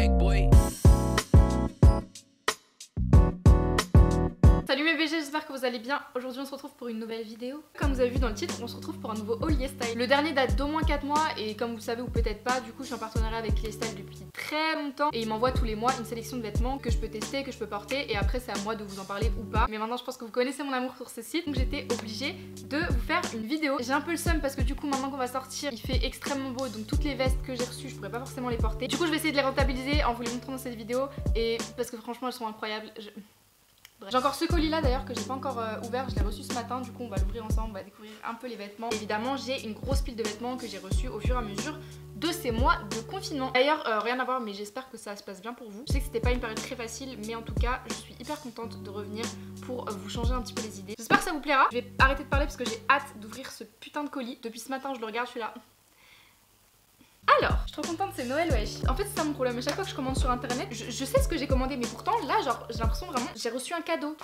back, boy. Salut mes BG, j'espère que vous allez bien. Aujourd'hui on se retrouve pour une nouvelle vidéo. Comme vous avez vu dans le titre, on se retrouve pour un nouveau haul YesStyle. Le dernier date d'au moins 4 mois et comme vous le savez ou peut-être pas, du coup je suis en partenariat avec YesStyle depuis très longtemps et ils m'envoient tous les mois une sélection de vêtements que je peux tester, que je peux porter et après c'est à moi de vous en parler ou pas. Mais maintenant je pense que vous connaissez mon amour pour ce site, donc j'étais obligée de vous faire une vidéo. J'ai un peu le seum parce que du coup maintenant qu'on va sortir, il fait extrêmement beau, donc toutes les vestes que j'ai reçues je pourrais pas forcément les porter. Du coup je vais essayer de les rentabiliser en vous les montrant dans cette vidéo et parce que franchement elles sont incroyables. J'ai encore ce colis là d'ailleurs que j'ai pas encore ouvert, je l'ai reçu ce matin, du coup on va l'ouvrir ensemble, on va découvrir un peu les vêtements. Évidemment j'ai une grosse pile de vêtements que j'ai reçus au fur et à mesure de ces mois de confinement. D'ailleurs rien à voir mais j'espère que ça se passe bien pour vous. Je sais que c'était pas une période très facile mais en tout cas je suis hyper contente de revenir pour vous changer un petit peu les idées. J'espère que ça vous plaira. Je vais arrêter de parler parce que j'ai hâte d'ouvrir ce putain de colis. Depuis ce matin je le regarde, je suis là... Alors, je suis trop contente, c'est Noël, wesh. En fait, c'est ça mon problème. À chaque fois que je commande sur internet, je sais ce que j'ai commandé, mais pourtant, là, genre, j'ai l'impression vraiment, j'ai reçu un cadeau.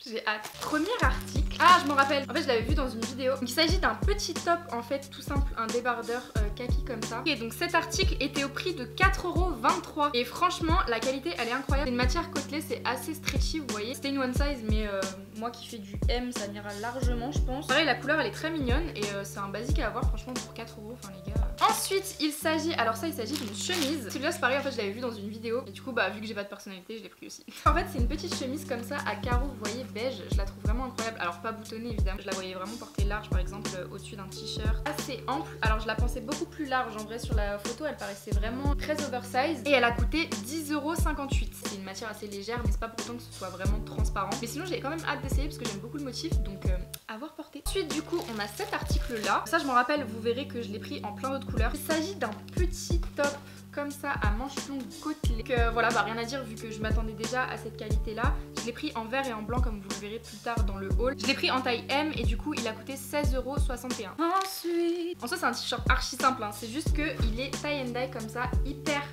J'ai hâte. Premier article. Ah, je m'en rappelle. En fait, je l'avais vu dans une vidéo. Il s'agit d'un petit top, en fait, tout simple, un débardeur kaki comme ça. Et donc, cet article était au prix de 4,23 €. Et franchement, la qualité, elle est incroyable. C'est une matière côtelée, c'est assez stretchy, vous voyez. C'était une one size, mais moi qui fais du M, ça m'ira largement, je pense. Pareil, la couleur, elle est très mignonne et c'est un basique à avoir, franchement, pour 4 €. Enfin, les gars. Ensuite, il s'agit, alors ça, il s'agit d'une chemise. Celui-là, c'est pareil, en fait, je l'avais vu dans une vidéo. Et du coup, bah, vu que j'ai pas de personnalité, je l'ai pris aussi. En fait, c'est une petite chemise comme ça à carreaux, vous voyez, beige. Je la trouve vraiment incroyable. Alors, pas boutonnée, évidemment. Je la voyais vraiment portée large, par exemple, au-dessus d'un t-shirt assez ample. Alors, je la pensais beaucoup plus large. En vrai, sur la photo, elle paraissait vraiment très oversize. Et elle a coûté 10,58 €. C'est une matière assez légère, mais c'est pas pour autant que ce soit vraiment transparent. Mais sinon, j'ai quand même hâte d'essayer parce que j'aime beaucoup le motif. Donc, à voir porter. Ensuite, du coup, on a cet article-là. Ça, je m'en rappelle, vous verrez que je l'ai pris en plein d'autres couleurs. Il s'agit d'un petit top comme ça à manches longues côtelées. Que voilà, bah rien à dire vu que je m'attendais déjà à cette qualité là. Je l'ai pris en vert et en blanc comme vous le verrez plus tard dans le haul. Je l'ai pris en taille M et du coup il a coûté 16,61 €. Ensuite, en soi c'est un t-shirt archi simple, hein. C'est juste que il est tie and dye comme ça, hyper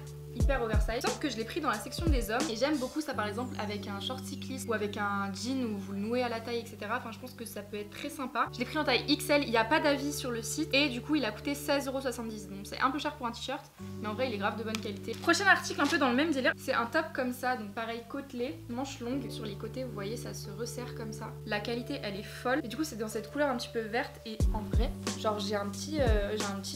oversize. Il semble que je l'ai pris dans la section des hommes et j'aime beaucoup ça par exemple avec un short cycliste ou avec un jean où vous le nouez à la taille etc. Enfin je pense que ça peut être très sympa. Je l'ai pris en taille XL, il n'y a pas d'avis sur le site et du coup il a coûté 16,70 €. Donc c'est un peu cher pour un t-shirt mais en vrai il est grave de bonne qualité. Prochain article un peu dans le même délire, c'est un top comme ça, donc pareil côtelé, manche longue. Sur les côtés vous voyez ça se resserre comme ça. La qualité elle est folle et du coup c'est dans cette couleur un petit peu verte et en vrai genre j'ai un petit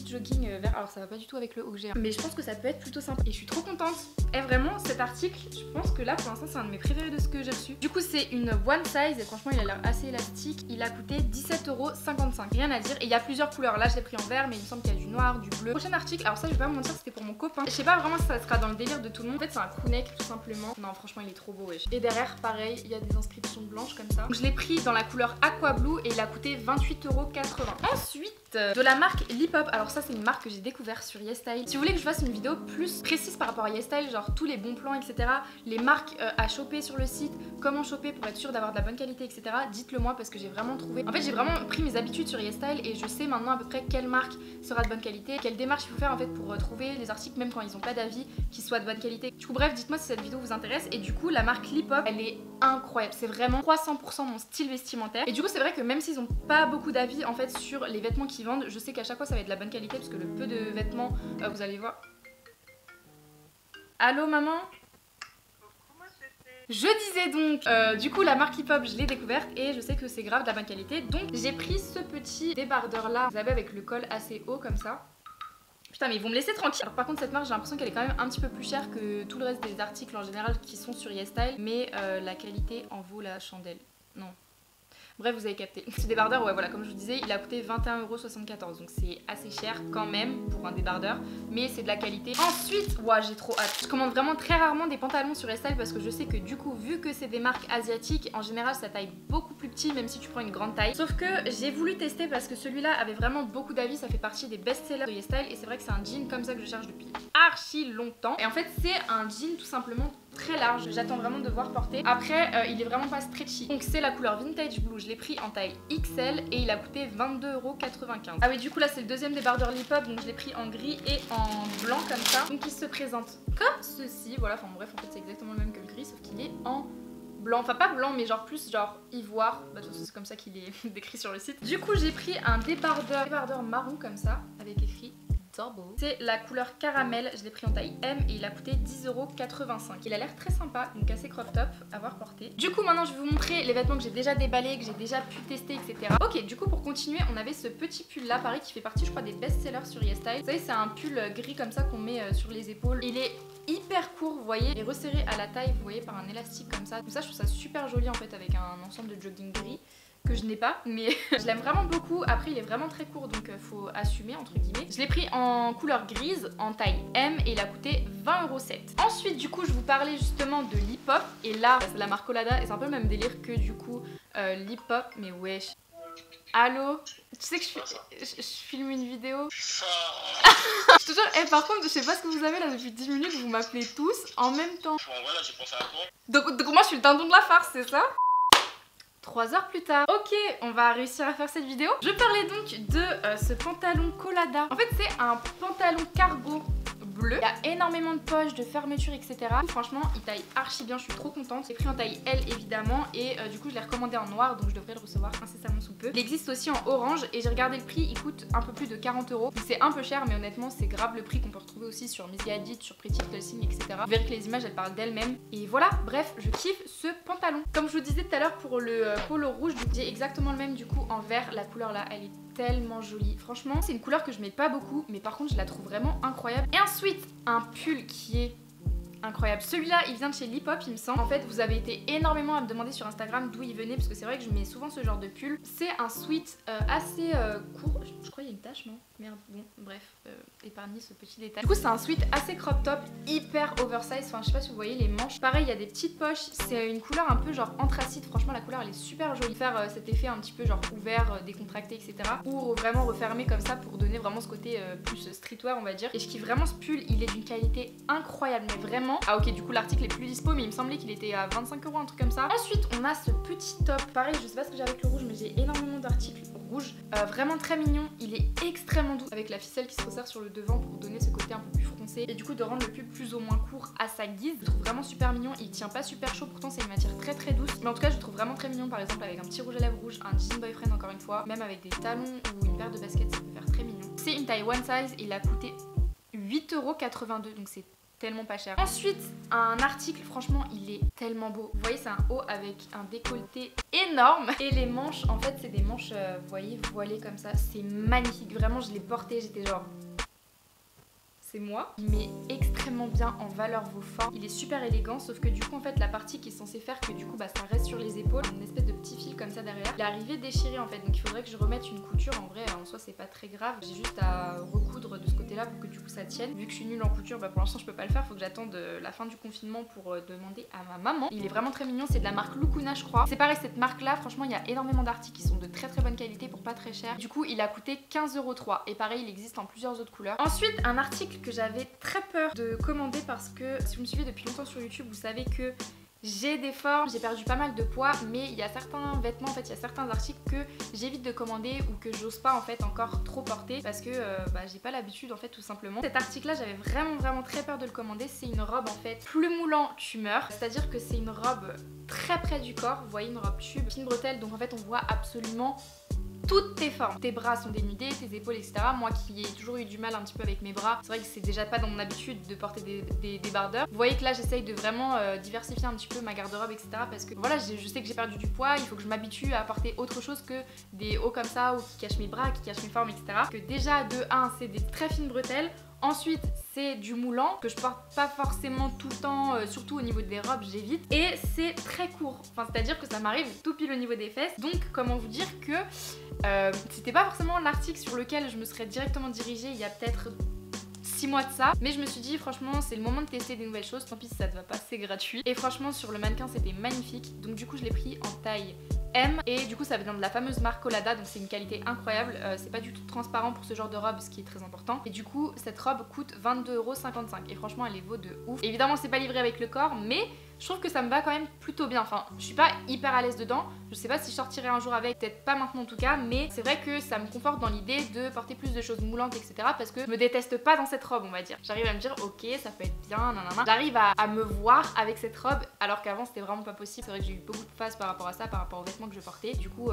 jogging vert. Alors ça va pas du tout avec le haut que j'ai mais je pense que ça peut être plutôt sympa et je suis trop contente. Et vraiment cet article je pense que là pour l'instant c'est un de mes préférés de ce que j'ai reçu. Du coup c'est une one size et franchement il a l'air assez élastique. Il a coûté 17,55 €. Rien à dire et il y a plusieurs couleurs. Là je l'ai pris en vert mais il me semble qu'il y a du noir, du bleu. Prochain article, alors ça je vais pas me mentir c'était pour mon copain. Je sais pas vraiment si ça sera dans le délire de tout le monde. En fait c'est un crewneck tout simplement. Non franchement il est trop beau wesh. Et derrière pareil il y a des inscriptions blanches comme ça. Donc je l'ai pris dans la couleur aqua blue et il a coûté 28,80 €. Ensuite de la marque Lipop. Alors ça c'est une marque que j'ai découvert sur YesStyle. Si vous voulez que je fasse une vidéo plus précise par rapport à YesStyle, genre tous les bons plans etc, les marques à choper sur le site, comment choper pour être sûr d'avoir de la bonne qualité etc, dites-le moi parce que j'ai vraiment trouvé, en fait j'ai vraiment pris mes habitudes sur YesStyle et je sais maintenant à peu près quelle marque sera de bonne qualité, quelle démarche il faut faire en fait pour trouver les articles même quand ils ont pas d'avis qui soient de bonne qualité. Du coup bref dites-moi si cette vidéo vous intéresse et du coup la marque Lipop elle est incroyable, c'est vraiment 300% mon style vestimentaire et du coup c'est vrai que même s'ils ont pas beaucoup d'avis en fait sur les vêtements qu'ils vendent, je sais qu'à chaque fois ça va être de la bonne qualité parce que le peu de vêtements vous allez voir. Allô maman? Je disais donc, du coup la marque Lipop je l'ai découverte et je sais que c'est grave de la bonne qualité. Donc j'ai pris ce petit débardeur là, vous savez avec le col assez haut comme ça. Putain mais ils vont me laisser tranquille. Alors par contre cette marque j'ai l'impression qu'elle est quand même un petit peu plus chère que tout le reste des articles en général qui sont sur YesStyle. Mais la qualité en vaut la chandelle. Non. Bref, vous avez capté. Ce débardeur, ouais, voilà, comme je vous disais, il a coûté 21,74 €. Donc c'est assez cher quand même pour un débardeur. Mais c'est de la qualité. Ensuite, ouais, j'ai trop hâte. Je commande vraiment très rarement des pantalons sur YesStyle parce que je sais que du coup, vu que c'est des marques asiatiques, en général, ça taille beaucoup plus petit, même si tu prends une grande taille. Sauf que j'ai voulu tester parce que celui-là avait vraiment beaucoup d'avis. Ça fait partie des best-sellers de YesStyle. Et c'est vrai que c'est un jean comme ça que je cherche depuis archi longtemps. Et en fait, c'est un jean tout simplement très large, j'attends vraiment de voir porter. Après il est vraiment pas stretchy. Donc c'est la couleur vintage blue, je l'ai pris en taille XL et il a coûté 22,95 €. Ah oui du coup là c'est le deuxième débardeur Lipop, donc je l'ai pris en gris et en blanc comme ça. Donc il se présente comme ceci, voilà, enfin bref en fait c'est exactement le même que le gris sauf qu'il est en blanc, enfin pas blanc mais genre plus genre ivoire, bah de toute façon c'est comme ça qu'il est décrit sur le site. Du coup j'ai pris un débardeur marron comme ça avec écrit Turbo. C'est la couleur caramel, je l'ai pris en taille M et il a coûté 10,85 €. Il a l'air très sympa, donc assez crop top à voir porter. Du coup maintenant je vais vous montrer les vêtements que j'ai déjà déballés, que j'ai déjà pu tester, etc. Ok, du coup pour continuer, on avait ce petit pull là, pareil, qui fait partie je crois des best-sellers sur YesStyle. Vous savez, c'est un pull gris comme ça qu'on met sur les épaules. Il est hyper court, vous voyez, et resserré à la taille, vous voyez, par un élastique comme ça. Donc ça je trouve ça super joli en fait avec un ensemble de jogging gris que je n'ai pas, mais je l'aime vraiment beaucoup. Après il est vraiment très court, donc faut assumer entre guillemets. Je l'ai pris en couleur grise, en taille M, et il a coûté 20,07 €. Ensuite du coup je vous parlais justement de Lip Hop, et là c'est la marque Colada, et c'est un peu le même délire que du coup Lip Hop, mais wesh. Allô? Tu sais que je filme une vidéo. Je te jure, par contre, je sais pas ce que vous avez là depuis 10 minutes, vous m'appelez tous en même temps. Voilà, j'ai pensé à toi. Donc moi je suis le dindon de la farce, c'est ça? 3 heures plus tard. Ok, on va réussir à faire cette vidéo. Je parlais donc de ce pantalon Colada. En fait c'est un pantalon cargo bleu. Il y a énormément de poches, de fermetures, etc. Franchement, il taille archi bien, je suis trop contente. J'ai pris en taille L évidemment, et du coup je l'ai recommandé en noir, donc je devrais le recevoir incessamment sous peu. Il existe aussi en orange, et j'ai regardé le prix, il coûte un peu plus de 40 €. C'est un peu cher, mais honnêtement c'est grave le prix qu'on peut retrouver aussi sur Missy Hadid, sur Pretty Little Thing, etc. Vous verrez que les images elles parlent d'elles-mêmes. Et voilà, bref, je kiffe ce pantalon. Comme je vous disais tout à l'heure pour le polo rouge, j'ai exactement le même du coup en vert. La couleur là, elle est tellement jolie. Franchement, c'est une couleur que je mets pas beaucoup, mais par contre je la trouve vraiment incroyable. Et ensuite, un pull qui est incroyable. Celui-là, il vient de chez Lip Hop, il me semble. En fait, vous avez été énormément à me demander sur Instagram d'où il venait, parce que c'est vrai que je mets souvent ce genre de pull. C'est un sweat assez court. Je crois qu'il y a une tache, non? Merde, bon, bref, épargnez ce petit détail. Du coup, c'est un sweat assez crop top, hyper oversize. Enfin, je sais pas si vous voyez les manches. Pareil, il y a des petites poches. C'est une couleur un peu genre anthracite. Franchement, la couleur, elle est super jolie. Faire cet effet un petit peu genre ouvert, décontracté, etc. Ou vraiment refermé comme ça pour donner vraiment ce côté plus streetwear, on va dire. Et je kiffe vraiment ce pull. Il est d'une qualité incroyable, mais vraiment. Ah ok, du coup, l'article est plus dispo, mais il me semblait qu'il était à 25 €, un truc comme ça. Ensuite, on a ce petit top. Pareil, je sais pas ce que j'ai avec le rouge, mais j'ai énormément d'articles rouges. Vraiment très mignon. Il est extrêmement doux, avec la ficelle qui se resserre sur le devant pour donner ce côté un peu plus froncé, et du coup de rendre le pull plus ou moins court à sa guise. Je le trouve vraiment super mignon. Il tient pas super chaud, pourtant c'est une matière très très douce, mais en tout cas je le trouve vraiment très mignon. Par exemple avec un petit rouge à lèvres rouge, un jean boyfriend encore une fois, même avec des talons ou une paire de baskets, ça peut faire très mignon. C'est une taille one size, il a coûté 8,82 €, donc c'est tellement pas cher. Ensuite, un article, franchement il est tellement beau. Vous voyez, c'est un haut avec un décolleté énorme, et les manches, en fait c'est des manches, vous voyez, voilées comme ça. C'est magnifique, vraiment je l'ai porté, j'étais genre... c'est moi. Il met extrêmement bien en valeur vos formes. Il est super élégant, sauf que du coup en fait la partie qui est censée faire que du coup bah ça reste sur les épaules, une espèce de petit fil comme ça derrière, il est arrivé déchiré en fait, donc il faudrait que je remette une couture. En vrai en soi c'est pas très grave, j'ai juste à recoudre de ce côté là pour que du coup ça tienne. Vu que je suis nulle en couture, bah pour l'instant je peux pas le faire, faut que j'attende la fin du confinement pour demander à ma maman. Il est vraiment très mignon, c'est de la marque Lukuna je crois. C'est pareil, cette marque là franchement il y a énormément d'articles qui sont de très très bonne qualité pour pas très cher. Du coup il a coûté 15,03 €, et pareil il existe en plusieurs autres couleurs. Ensuite un article que j'avais très peur de commander, parce que si vous me suivez depuis longtemps sur YouTube, vous savez que j'ai des formes, j'ai perdu pas mal de poids, mais il y a certains vêtements, en fait il y a certains articles que j'évite de commander ou que j'ose pas en fait encore trop porter, parce que j'ai pas l'habitude en fait tout simplement. Cet article là j'avais vraiment très peur de le commander. C'est une robe en fait plus moulant tu meurs, c'est à dire que c'est une robe très près du corps, vous voyez, une robe tube, fine bretelle, donc en fait on voit absolument toutes tes formes. Tes bras sont dénudés, tes épaules, etc. Moi qui ai toujours eu du mal un petit peu avec mes bras, c'est vrai que c'est déjà pas dans mon habitude de porter des débardeurs. Vous voyez que là j'essaye de vraiment diversifier un petit peu ma garde-robe, etc. Parce que voilà, je sais que j'ai perdu du poids, il faut que je m'habitue à porter autre chose que des hauts comme ça, ou qui cachent mes bras, qui cachent mes formes, etc. Que déjà de 1 c'est des très fines bretelles. Ensuite, c'est du moulant que je porte pas forcément tout le temps, surtout au niveau des robes, j'évite. Et c'est très court, enfin, c'est-à-dire que ça m'arrive tout pile au niveau des fesses. Donc, comment vous dire que c'était pas forcément l'article sur lequel je me serais directement dirigée il y a peut-être 6 mois de ça, mais je me suis dit franchement c'est le moment de tester des nouvelles choses, tant pis si ça te va pas, c'est gratuit. Et franchement sur le mannequin c'était magnifique, donc du coup je l'ai pris en taille M, et du coup ça vient de la fameuse marque Colada, donc c'est une qualité incroyable, c'est pas du tout transparent pour ce genre de robe, ce qui est très important. Et du coup cette robe coûte 22,55 €, et franchement elle les vaut de ouf. Évidemment c'est pas livré avec le corps, mais je trouve que ça me va quand même plutôt bien. Enfin, je suis pas hyper à l'aise dedans. Je sais pas si je sortirai un jour avec, peut-être pas maintenant en tout cas, mais c'est vrai que ça me conforte dans l'idée de porter plus de choses moulantes, etc. Parce que je me déteste pas dans cette robe, on va dire. J'arrive à me dire, ok, ça peut être bien, nanana. J'arrive à me voir avec cette robe, alors qu'avant c'était vraiment pas possible. C'est vrai que j'ai eu beaucoup de phases par rapport à ça, par rapport aux vêtements que je portais. Du coup,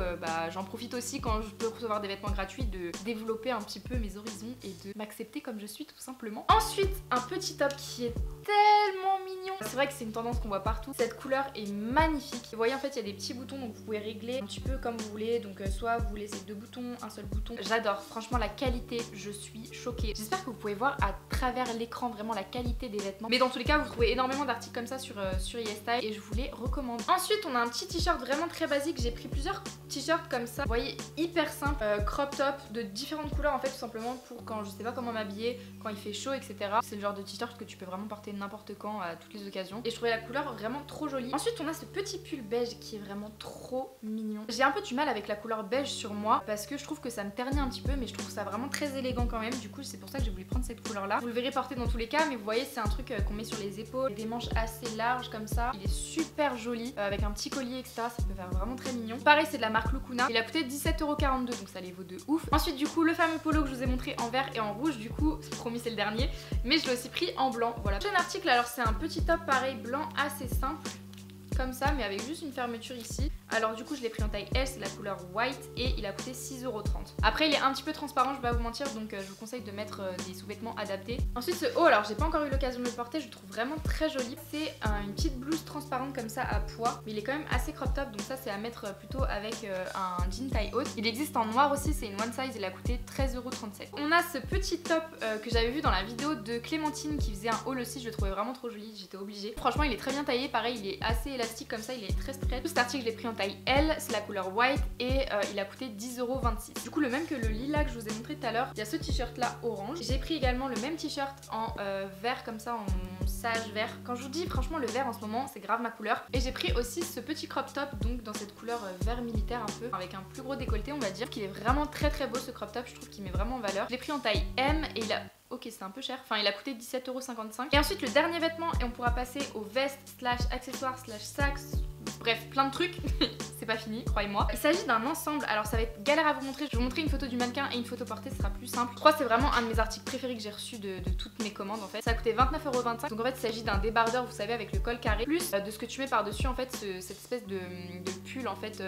j'en profite aussi quand je peux recevoir des vêtements gratuits de développer un petit peu mes horizons et de m'accepter comme je suis tout simplement. Ensuite, un petit top qui est tellement mignon. C'est vrai que c'est une tendance qu'on voit partout. Cette couleur est magnifique. Vous voyez en fait il y a des petits boutons donc vous pouvez régler un petit peu comme vous voulez. Donc soit vous laissez 2 boutons, un seul bouton. J'adore. Franchement la qualité, je suis choquée. J'espère que vous pouvez voir à travers l'écran vraiment la qualité des vêtements. Mais dans tous les cas vous trouvez énormément d'articles comme ça sur YesStyle et je vous les recommande. Ensuite on a un petit t-shirt vraiment très basique. J'ai pris plusieurs t-shirts comme ça. Vous voyez hyper simple. Crop top de différentes couleurs en fait tout simplement pour quand je sais pas comment m'habiller, quand il fait chaud etc. C'est le genre de t-shirt que tu peux vraiment porter n'importe quand à toutes les occasions et je trouvais la couleur vraiment trop jolie. Ensuite on a ce petit pull beige qui est vraiment trop mignon. J'ai un peu du mal avec la couleur beige sur moi parce que je trouve que ça me ternit un petit peu mais je trouve ça vraiment très élégant quand même. Du coup c'est pour ça que j'ai voulu prendre cette couleur là. Vous le verrez porter dans tous les cas mais vous voyez c'est un truc qu'on met sur les épaules, des manches assez larges comme ça. Il est super joli avec un petit collier etc. Ça peut faire vraiment très mignon. Pareil c'est de la marque Lukuna. Il a coûté 17,42 € donc ça les vaut de ouf. Ensuite du coup le fameux polo que je vous ai montré en vert et en rouge du coup promis c'est le dernier mais je l'ai aussi pris en blanc. Voilà. Prochain article alors c'est un petit top pareil blanc assez simple comme ça mais avec juste une fermeture ici. Alors du coup je l'ai pris en taille L, c'est la couleur white et il a coûté 6,30 €. Après il est un petit peu transparent, je vais pas vous mentir donc je vous conseille de mettre des sous-vêtements adaptés. Ensuite ce haut, alors j'ai pas encore eu l'occasion de le porter, je le trouve vraiment très joli. C'est une petite blouse transparente comme ça à pois mais il est quand même assez crop top donc ça c'est à mettre plutôt avec un jean taille haute. Il existe en noir aussi, c'est une one size, il a coûté 13,37 €. On a ce petit top que j'avais vu dans la vidéo de Clémentine qui faisait un haul aussi, je le trouvais vraiment trop joli, j'étais obligée. Franchement il est très bien taillé, pareil il est assez élastique comme ça, il est très stretch. Cet article je l'ai pris en taille L, c'est la couleur white et il a coûté 10,26 €. Du coup le même que le lilas que je vous ai montré tout à l'heure. Il y a ce t-shirt là orange. J'ai pris également le même t-shirt en vert comme ça, en sage vert. Quand je vous dis franchement le vert en ce moment c'est grave ma couleur. Et j'ai pris aussi ce petit crop top donc dans cette couleur vert militaire un peu avec un plus gros décolleté on va dire. Qu'il est vraiment très beau ce crop top, je trouve qu'il met vraiment en valeur. Je l'ai pris en taille M et il a... Ok c'est un peu cher, enfin il a coûté 17,55 €. Et ensuite le dernier vêtement et on pourra passer aux vestes slash accessoires slash sacs. Bref, plein de trucs, c'est pas fini, croyez-moi. Il s'agit d'un ensemble, alors ça va être galère à vous montrer. Je vais vous montrer une photo du mannequin et une photo portée, ce sera plus simple. Je crois que c'est vraiment un de mes articles préférés que j'ai reçu de toutes mes commandes en fait. Ça a coûté 29,25 €. Donc en fait il s'agit d'un débardeur, vous savez, avec le col carré, plus de ce que tu mets par-dessus en fait, cette espèce de pull en fait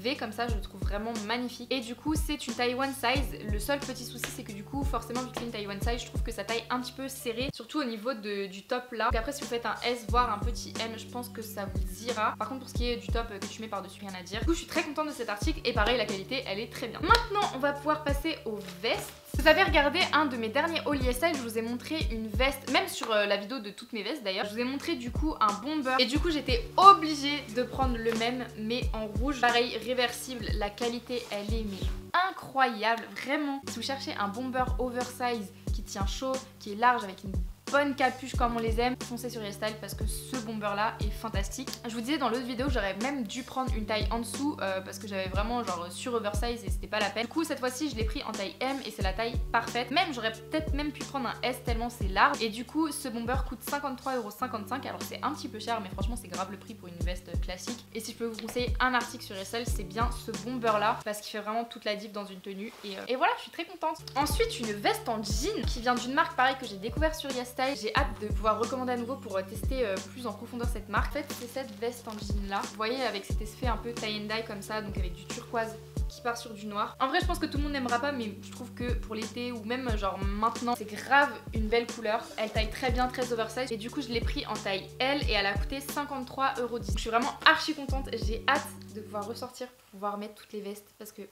V comme ça, je le trouve vraiment magnifique. Et du coup c'est une taille one size. Le seul petit souci c'est que du coup forcément vu que c'est une taille one size, je trouve que sa taille un petit peu serrée, surtout au niveau du top là. Donc après si vous faites un S voire un petit M, je pense que ça vous ira. Par contre pour ce qui est du top que tu mets par-dessus, rien à dire. Du coup je suis très contente de cet article et pareil la qualité elle est très bien. Maintenant on va pouvoir passer aux vestes. Vous avez regardé un de mes derniers haul YesStyle, je vous ai montré une veste, même sur la vidéo de toutes mes vestes d'ailleurs, je vous ai montré du coup un bomber et du coup j'étais obligée de prendre le même mais en rouge. Pareil réversible, la qualité elle est mais incroyable, vraiment. Si vous cherchez un bomber oversize qui tient chaud, qui est large avec une bonne capuche comme on les aime, foncez sur YesStyle parce que ce bomber là est fantastique. Je vous disais dans l'autre vidéo que j'aurais même dû prendre une taille en dessous parce que j'avais vraiment genre sur oversize et c'était pas la peine. Du coup cette fois-ci je l'ai pris en taille M et c'est la taille parfaite. Même j'aurais peut-être même pu prendre un S tellement c'est large. Et du coup ce bomber coûte 53,55 €. Alors c'est un petit peu cher mais franchement c'est grave le prix pour une veste classique. Et si je peux vous conseiller un article sur YesStyle, c'est bien ce bomber là parce qu'il fait vraiment toute la diff dans une tenue et voilà, je suis très contente. Ensuite une veste en jean qui vient d'une marque pareil que j'ai découvert sur YesStyle. J'ai hâte de pouvoir recommander à nouveau pour tester plus en profondeur cette marque. En fait c'est cette veste en jean là, vous voyez avec cet effet un peu tie and dye comme ça, donc avec du turquoise qui part sur du noir. En vrai je pense que tout le monde n'aimera pas mais je trouve que pour l'été ou même genre maintenant c'est grave une belle couleur. Elle taille très bien, très oversize et du coup je l'ai pris en taille L et elle a coûté 53,10 €. Je suis vraiment archi contente, j'ai hâte de pouvoir ressortir pour pouvoir mettre toutes les vestes parce que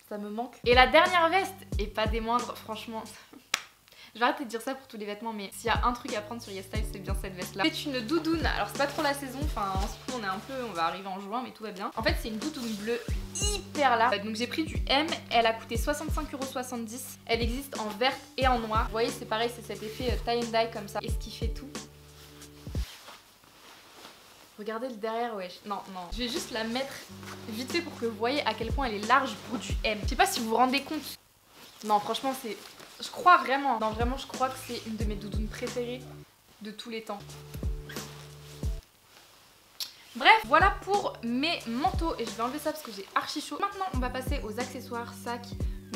ça me manque. Et la dernière veste, et pas des moindres franchement... Je vais arrêter de dire ça pour tous les vêtements mais s'il y a un truc à prendre sur YesStyle c'est bien cette veste là. C'est une doudoune, alors c'est pas trop la saison, enfin en ce moment on va arriver en juin mais tout va bien. En fait c'est une doudoune bleue hyper large, donc j'ai pris du M, elle a coûté 65,70 €. Elle existe en verte et en noir. Vous voyez c'est pareil, c'est cet effet tie and dye comme ça et ce qui fait tout. Regardez le derrière, wesh. Non. Je vais juste la mettre vite fait pour que vous voyez à quel point elle est large pour du M. Je sais pas si vous vous rendez compte. Non franchement c'est... Je crois vraiment, non vraiment je crois que c'est une de mes doudounes préférées de tous les temps. Bref, voilà pour mes manteaux et je vais enlever ça parce que j'ai archi chaud. Maintenant on va passer aux accessoires, sacs,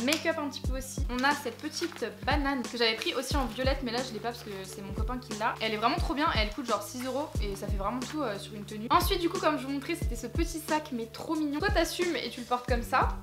make-up un petit peu aussi. On a cette petite banane que j'avais pris aussi en violette, mais là je l'ai pas parce que c'est mon copain qui l'a. Elle est vraiment trop bien, elle coûte genre 6 € et ça fait vraiment tout sur une tenue. Ensuite du coup comme je vous montrais c'était ce petit sac mais trop mignon. Toi t'assumes et tu le portes comme ça.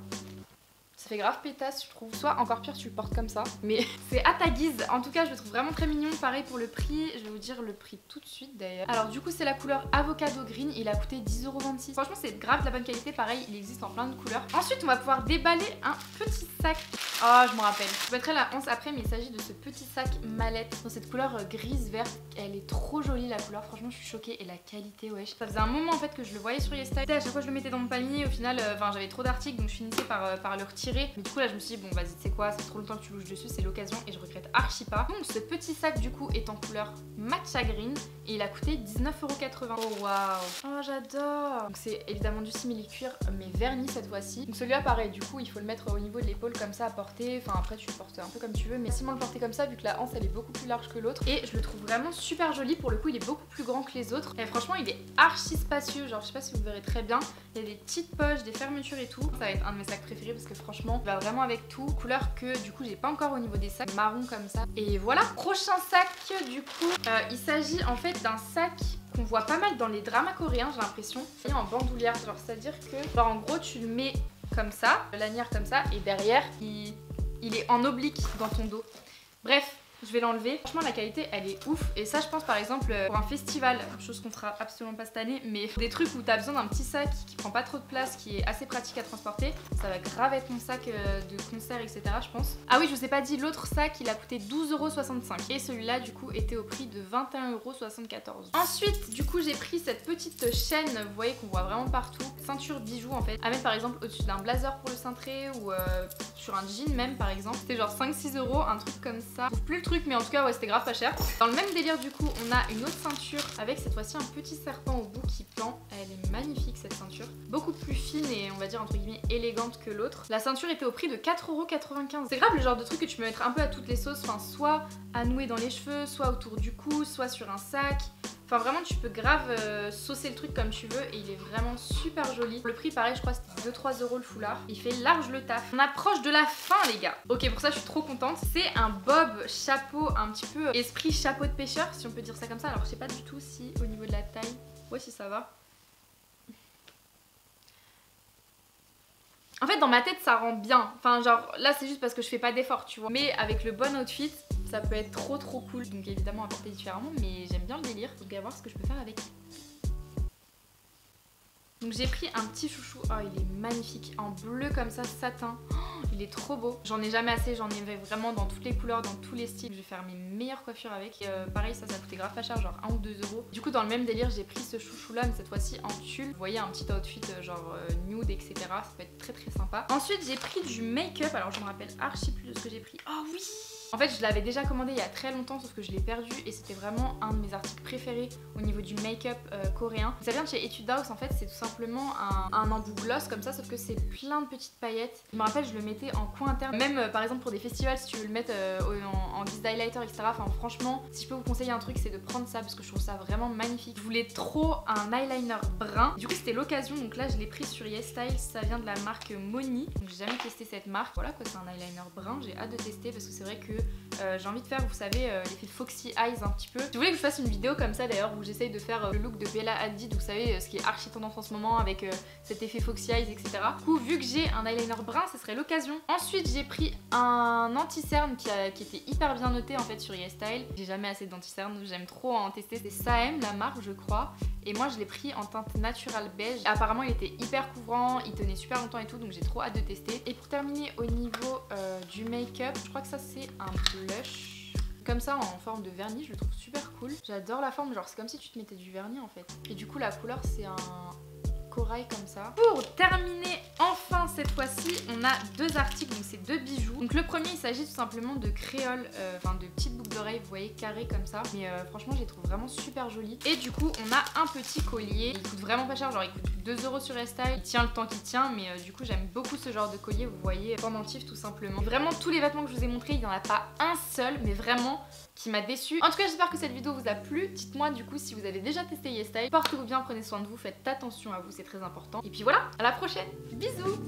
Ça fait grave pétasse je trouve. Soit encore pire tu le portes comme ça. Mais c'est à ta guise. En tout cas je le trouve vraiment très mignon. Pareil pour le prix. Je vais vous dire le prix tout de suite d'ailleurs. Alors du coup c'est la couleur Avocado Green. Il a coûté 10,26 €. Franchement c'est grave de la bonne qualité. Pareil il existe en plein de couleurs. Ensuite on va pouvoir déballer un petit sac. Oh je me rappelle. Je mettrai la once après mais il s'agit de ce petit sac mallette. Dans cette couleur grise verte. Elle est trop jolie la couleur. Franchement je suis choquée. Et la qualité wesh. Ça faisait un moment en fait que je le voyais sur YesStyle. À chaque fois je le mettais dans mon panier. Au final j'avais trop d'articles donc je finissais par le retirer. Mais du coup là je me suis dit bon vas-y tu sais quoi, ça fait trop longtemps que tu louches dessus, c'est l'occasion et je regrette archi pas. Donc ce petit sac du coup est en couleur matcha green et il a coûté 19,80 €. Oh waouh. Oh j'adore. Donc c'est évidemment du simili-cuir mais verni cette fois-ci. Donc celui-là pareil du coup il faut le mettre au niveau de l'épaule comme ça à porter. Enfin après tu le portes un peu comme tu veux mais si on le porter comme ça vu que la hanche elle est beaucoup plus large que l'autre. Et je le trouve vraiment super joli. Pour le coup il est beaucoup plus grand que les autres. Et franchement il est archi spacieux. Genre je sais pas si vous verrez très bien. Il y a des petites poches, des fermetures et tout. Ça va être un de mes sacs préférés parce que franchement il va vraiment avec tout, couleur que du coup j'ai pas encore au niveau des sacs, marron comme ça. Et voilà, prochain sac du coup, il s'agit en fait d'un sac qu'on voit pas mal dans les dramas coréens j'ai l'impression. Il est en bandoulière, genre c'est à dire que genre en gros tu le mets comme ça, le lanière comme ça et derrière il est en oblique dans ton dos. Bref. Je vais l'enlever. Franchement la qualité elle est ouf. Et ça je pense par exemple pour un festival, chose qu'on fera absolument pas cette année, mais des trucs où t'as besoin d'un petit sac qui prend pas trop de place, qui est assez pratique à transporter. Ça va grave être mon sac de concert etc je pense. Ah oui je vous ai pas dit, l'autre sac il a coûté 12,65 € et celui-là du coup était au prix de 21,74 €. Ensuite du coup j'ai pris cette petite chaîne, vous voyez qu'on voit vraiment partout. Ceinture bijoux en fait. À mettre par exemple au-dessus d'un blazer pour le cintrer ou sur un jean même par exemple. C'était genre 5-6 €, un truc comme ça. Je trouve plus le truc mais en tout cas ouais c'était grave pas cher. Dans le même délire du coup on a une autre ceinture avec cette fois-ci un petit serpent au bout qui pend. Elle est magnifique cette ceinture. Beaucoup plus fine et on va dire entre guillemets élégante que l'autre. La ceinture était au prix de 4,95 €. C'est grave le genre de truc que tu peux mettre un peu à toutes les sauces. Enfin soit à nouer dans les cheveux, soit autour du cou, soit sur un sac. Enfin vraiment tu peux grave saucer le truc comme tu veux et il est vraiment super joli. Le prix pareil je crois c'était 2-3 € le foulard. Il fait large le taf. On approche de la fin les gars. Ok pour ça je suis trop contente. C'est un bob chapeau un petit peu esprit chapeau de pêcheur si on peut dire ça comme ça. Alors je sais pas du tout si au niveau de la taille, ouais si ça va. En fait dans ma tête ça rend bien. Enfin genre là c'est juste parce que je fais pas d'effort tu vois. Mais avec le bon outfit ça peut être trop cool. Donc évidemment à porter différemment mais j'aime bien le délire. Donc à voir ce que je peux faire avec. Donc j'ai pris un petit chouchou, oh il est magnifique, en bleu comme ça, satin, oh, il est trop beau. J'en ai jamais assez, j'en ai vraiment dans toutes les couleurs, dans tous les styles. Je vais faire mes meilleures coiffures avec. Et pareil ça coûtait grave pas cher, genre 1 ou 2 €. Du coup dans le même délire j'ai pris ce chouchou là mais cette fois-ci en tulle. Vous voyez un petit outfit genre nude etc, ça peut être très sympa. Ensuite j'ai pris du make-up, alors je me rappelle archi plus de ce que j'ai pris. Oh oui. En fait je l'avais déjà commandé il y a très longtemps sauf que je l'ai perdu et c'était vraiment un de mes articles préférés au niveau du make-up coréen. Ça vient de chez Etude House en fait, c'est tout simplement un embout gloss comme ça sauf que c'est plein de petites paillettes. Je me rappelle je le mettais en coin interne, même par exemple pour des festivals si tu veux le mettre en guise d'highlighter etc. Enfin franchement si je peux vous conseiller un truc c'est de prendre ça parce que je trouve ça vraiment magnifique. Je voulais trop un eyeliner brun, du coup c'était l'occasion donc là je l'ai pris sur YesStyle, ça vient de la marque Moni. Donc j'ai jamais testé cette marque, voilà quoi c'est un eyeliner brun, j'ai hâte de tester parce que c'est vrai que j'ai envie de faire vous savez l'effet Foxy Eyes un petit peu. Je voulais que je fasse une vidéo comme ça d'ailleurs où j'essaye de faire le look de Bella Hadid, vous savez ce qui est archi tendance en ce moment avec cet effet Foxy Eyes etc. Du coup vu que j'ai un eyeliner brun ce serait l'occasion. Ensuite j'ai pris un anti-cerne qui était hyper bien noté en fait sur YesStyle. J'ai jamais assez d'anti-cerne, j'aime trop en tester. C'est Saem la marque je crois. Et moi je l'ai pris en teinte naturelle beige. Apparemment il était hyper couvrant, il tenait super longtemps et tout donc j'ai trop hâte de tester. Et pour terminer au niveau du make-up, je crois que ça c'est un blush. Comme ça en forme de vernis, je le trouve super cool. J'adore la forme, genre c'est comme si tu te mettais du vernis en fait. Et du coup la couleur c'est un corail comme ça. Pour terminer enfin cette fois-ci, on a deux articles, donc c'est deux bijoux. Donc le premier, il s'agit tout simplement de créoles, enfin de petites boucles d'oreilles, vous voyez, carrées comme ça. Mais franchement, je les trouve vraiment super jolies. Et du coup, on a un petit collier. Il coûte vraiment pas cher, genre il coûte 2 € sur Estyle. Il tient le temps qu'il tient, mais du coup, j'aime beaucoup ce genre de collier, vous voyez, pendentif tout simplement. Vraiment, tous les vêtements que je vous ai montrés, il n'y en a pas un seul, mais vraiment qui m'a déçu. En tout cas, j'espère que cette vidéo vous a plu. Dites-moi du coup si vous avez déjà testé YesStyle. Portez-vous bien, prenez soin de vous, faites attention à vous, c'est très important. Et puis voilà, à la prochaine. Bisous.